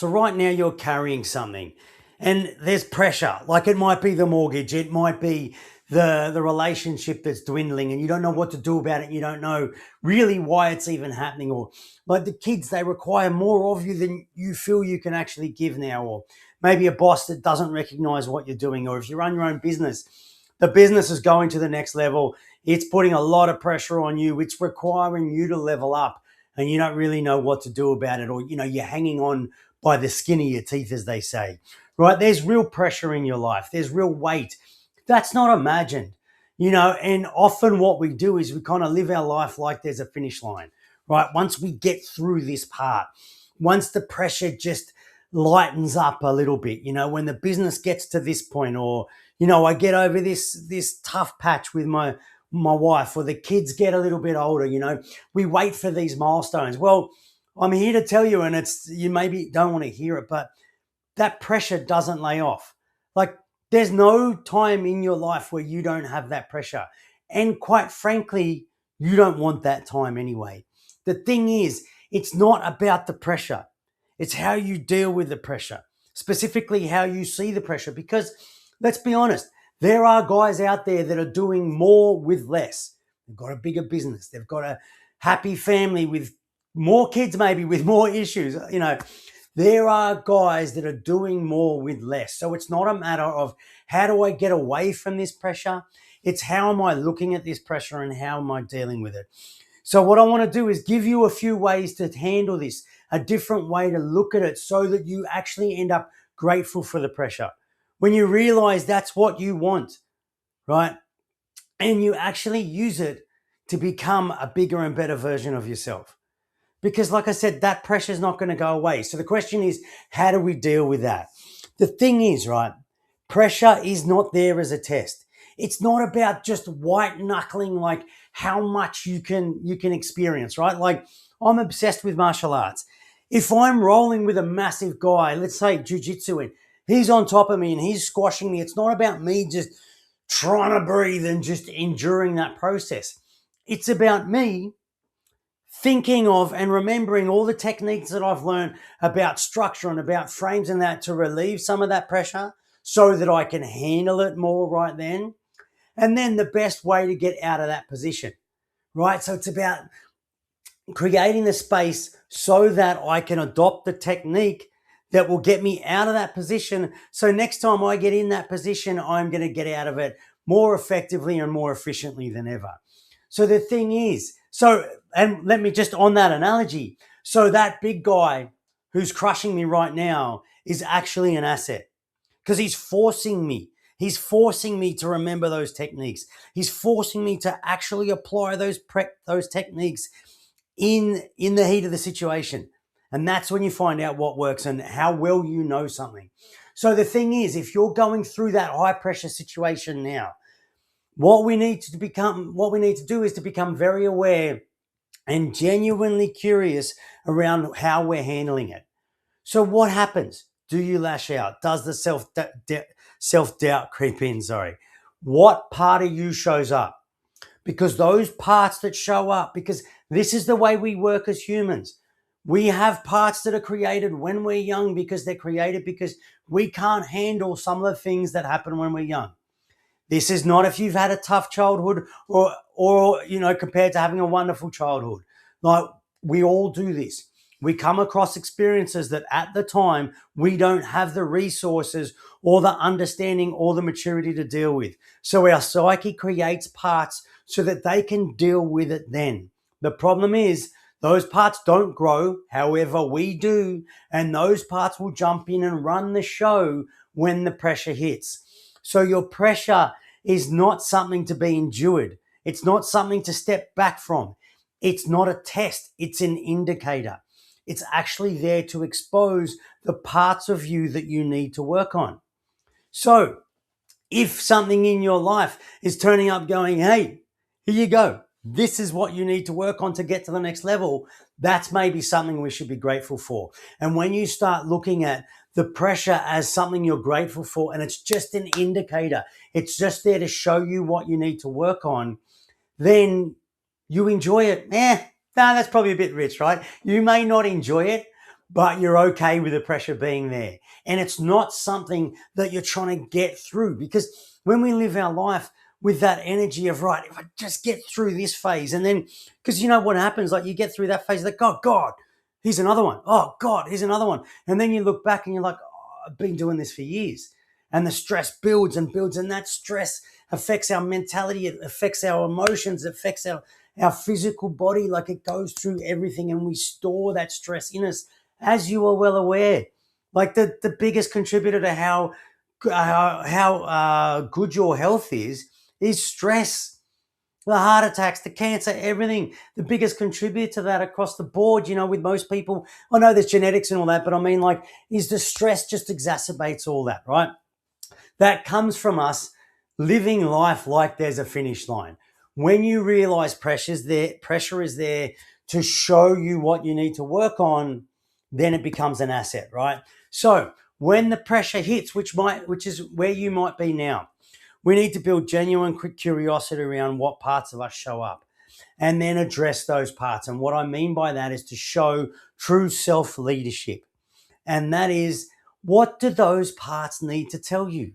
So right now you're carrying something and there's pressure. Like it might be the mortgage, it might be the relationship that's dwindling and you don't know what to do about it. You don't know really why it's even happening. Or like the kids, they require more of you than you feel you can actually give now. Or maybe a boss that doesn't recognize what you're doing. Or if you run your own business, the business is going to the next level. It's putting a lot of pressure on you. It's requiring you to level up and you don't really know what to do about it. Or, you're hanging on by the skin of your teeth, as they say, right? There's real pressure in your life. There's real weight. That's not imagined, and often what we do is we kind of live our life like there's a finish line, right? Once we get through this part, once the pressure just lightens up a little bit, when the business gets to this point, or, I get over this tough patch with my wife, or the kids get a little bit older, we wait for these milestones. Well, I'm here to tell you, and you maybe don't want to hear it, but that pressure doesn't lay off. Like there's no time in your life where you don't have that pressure. And quite frankly, you don't want that time anyway. The thing is, it's not about the pressure. It's how you deal with the pressure, specifically how you see the pressure. Because let's be honest, there are guys out there that are doing more with less. They've got a bigger business. They've got a happy family with more kids, maybe with more issues. There are guys that are doing more with less. So it's not a matter of how do I get away from this pressure? It's how am I looking at this pressure and how am I dealing with it? So what I want to do is give you a few ways to handle this, a different way to look at it so that you actually end up grateful for the pressure. When you realize that's what you want, right? And you actually use it to become a bigger and better version of yourself. Because like I said, that pressure is not going to go away. So the question is, how do we deal with that? The thing is, right, pressure is not there as a test. It's not about just white knuckling like how much you can experience, right? Like I'm obsessed with martial arts. If I'm rolling with a massive guy, let's say jiu-jitsu, and he's on top of me and he's squashing me, it's not about me just trying to breathe and just enduring that process. It's about me thinking of and remembering all the techniques that I've learned about structure and about frames and that to relieve some of that pressure so that I can handle it more right then. And then the best way to get out of that position, right? So it's about creating the space so that I can adopt the technique that will get me out of that position. So next time I get in that position, I'm going to get out of it more effectively and more efficiently than ever. So the thing is, and let me just on that analogy. So that big guy who's crushing me right now is actually an asset because he's forcing me. He's forcing me to remember those techniques. He's forcing me to actually apply those techniques in the heat of the situation. And that's when you find out what works and how well you know something. So the thing is, if you're going through that high pressure situation now, what we need to do is to become very aware and genuinely curious around how we're handling it. So what happens? Do you lash out? Does the self-doubt creep in? Sorry. What part of you shows up? Because those parts that show up, because this is the way we work as humans. We have parts that are created when we're young because they're created because we can't handle some of the things that happen when we're young. This is not if you've had a tough childhood or compared to having a wonderful childhood. Like we all do this. We come across experiences that at the time we don't have the resources or the understanding or the maturity to deal with. So our psyche creates parts so that they can deal with it then. The problem is those parts don't grow, however we do, and those parts will jump in and run the show when the pressure hits. So your pressure is not something to be endured. It's not something to step back from. It's not a test. It's an indicator. It's actually there to expose the parts of you that you need to work on. So if something in your life is turning up going, hey, here you go. This is what you need to work on to get to the next level. That's maybe something we should be grateful for. And when you start looking at the pressure as something you're grateful for, and it's just an indicator, it's just there to show you what you need to work on, then you enjoy it. That's probably a bit rich, right? You may not enjoy it, but you're okay with the pressure being there. And it's not something that you're trying to get through, because when we live our life with that energy of, right, if I just get through this phase, and then, because you know what happens, like you get through that phase, like, oh God, here's another one. Oh God, here's another one. And then you look back and you're like, oh, I've been doing this for years. And the stress builds and builds, and that stress affects our mentality, it affects our emotions, it affects our physical body, like it goes through everything, and we store that stress in us, as you are well aware. Like the biggest contributor to how good your health is stress. The heart attacks, the cancer, everything. The biggest contributor to that across the board, with most people, I know there's genetics and all that, but I mean, like, is the stress just exacerbates all that, right? That comes from us living life like there's a finish line. When you realize pressure is there to show you what you need to work on, then it becomes an asset, right? So when the pressure hits, which is where you might be now, we need to build genuine curiosity around what parts of us show up, and then address those parts. And what I mean by that is to show true self leadership. And that is, what do those parts need to tell you?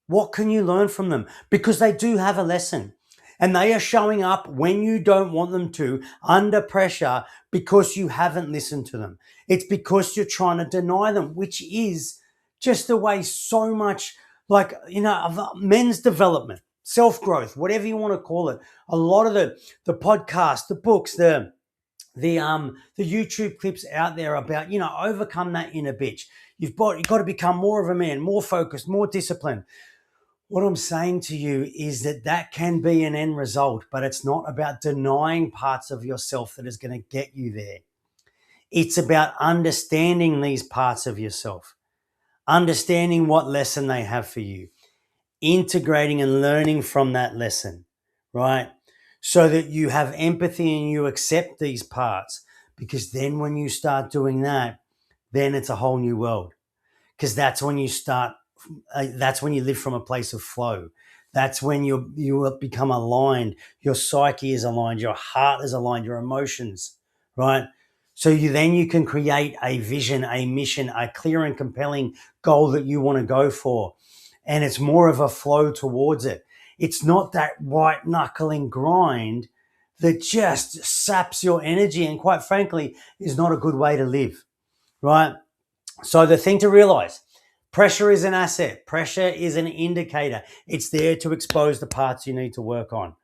What can you learn from them? Because they do have a lesson, and they are showing up when you don't want them to, under pressure, because you haven't listened to them. It's because you're trying to deny them, which is just the way so much, like, of men's development, self-growth, whatever you want to call it. A lot of the podcasts, the books, the YouTube clips out there about, overcome that inner bitch. You've got to become more of a man, more focused, more disciplined. What I'm saying to you is that can be an end result, but it's not about denying parts of yourself that is going to get you there. It's about understanding these parts of yourself, understanding what lesson they have for you, integrating and learning from that lesson, right? So that you have empathy and you accept these parts, because then when you start doing that, then it's a whole new world. Because that's when you live from a place of flow. That's when you become aligned. Your psyche is aligned. Your heart is aligned. Your emotions, right? So you can create a vision, a mission, a clear and compelling goal that you want to go for. And it's more of a flow towards it. It's not that white knuckling grind that just saps your energy, and quite frankly is not a good way to live, right? So the thing to realize, pressure is an asset. Pressure is an indicator. It's there to expose the parts you need to work on.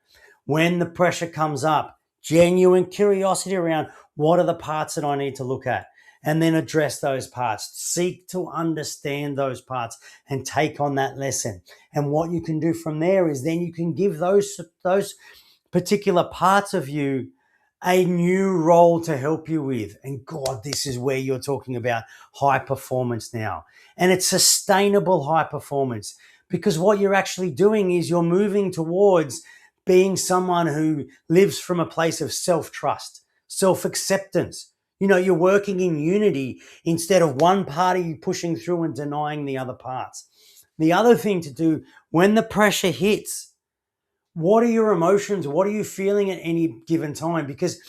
When the pressure comes up, genuine curiosity around, what are the parts that I need to look at? And then address those parts. Seek to understand those parts and take on that lesson. And what you can do from there is then you can give those particular parts of you a new role to help you with. And God, this is where you're talking about high performance now. And it's sustainable high performance, because what you're actually doing is you're moving towards being someone who lives from a place of self-trust, self-acceptance. You're working in unity instead of one party pushing through and denying the other parts. The other thing to do when the pressure hits, what are your emotions? What are you feeling at any given time? Because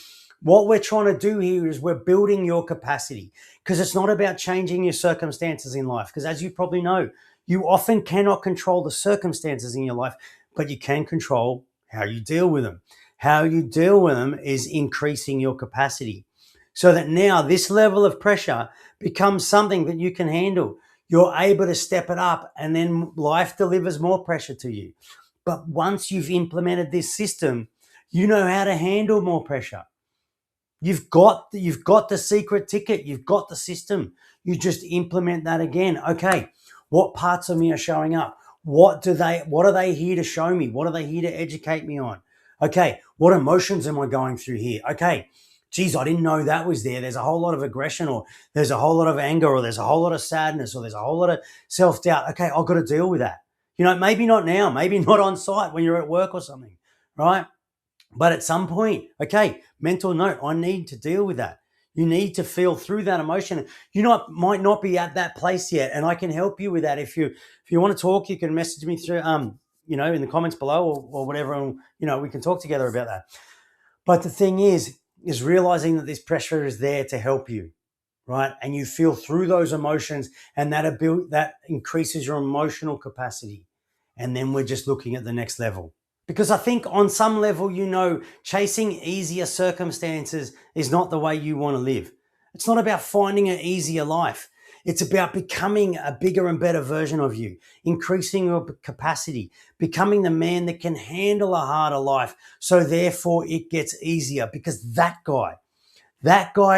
what we're trying to do here is we're building your capacity, because it's not about changing your circumstances in life. Because as you probably know, you often cannot control the circumstances in your life, but you can control how you deal with them. How you deal with them is increasing your capacity, so that now this level of pressure becomes something that you can handle. You're able to step it up, and then life delivers more pressure to you. But once you've implemented this system, you know how to handle more pressure. You've got the secret ticket. You've got the system. You just implement that again. Okay, what parts of me are showing up? What are they here to show me? What are they here to educate me on? Okay, what emotions am I going through here? Okay, geez, I didn't know that was there. There's a whole lot of aggression, or there's a whole lot of anger, or there's a whole lot of sadness, or there's a whole lot of self-doubt. Okay, I've got to deal with that. Maybe not now, maybe not on site when you're at work or something, right? But at some point, okay, mental note, I need to deal with that. You need to feel through that emotion. Might not be at that place yet, and I can help you with that. If you want to talk, you can message me through in the comments below, or whatever, and we can talk together about that. But the thing is realizing that this pressure is there to help you, right? And you feel through those emotions, and that increases your emotional capacity. And then we're just looking at the next level. Because I think on some level, chasing easier circumstances is not the way you want to live. It's not about finding an easier life. It's about becoming a bigger and better version of you, increasing your capacity, becoming the man that can handle a harder life. So therefore it gets easier, because that guy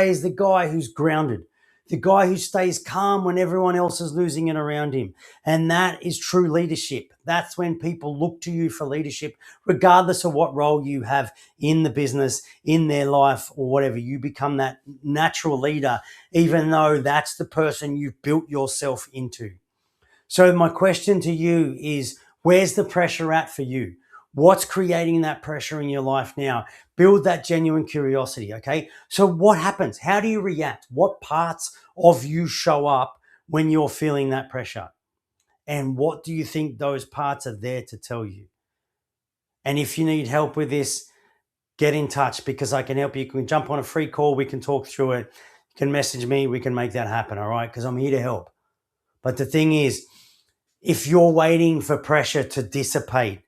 is the guy who's grounded, the guy who stays calm when everyone else is losing it around him. And that is true leadership. That's when people look to you for leadership, regardless of what role you have in the business, in their life, or whatever. You become that natural leader, even though that's the person you've built yourself into. So my question to you is, where's the pressure at for you? What's creating that pressure in your life now? Build that genuine curiosity, okay? So what happens? How do you react? What parts of you show up when you're feeling that pressure? And what do you think those parts are there to tell you? And if you need help with this, get in touch, because I can help you. You can jump on a free call. We can talk through it. You can message me. We can make that happen, all right? Because I'm here to help. But the thing is, if you're waiting for pressure to dissipate,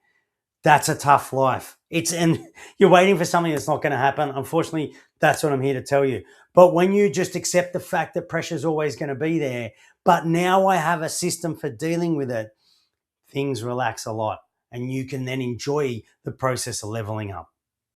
that's a tough life. And you're waiting for something that's not going to happen. Unfortunately, that's what I'm here to tell you. But when you just accept the fact that pressure is always going to be there, but now I have a system for dealing with it, things relax a lot, and you can then enjoy the process of leveling up.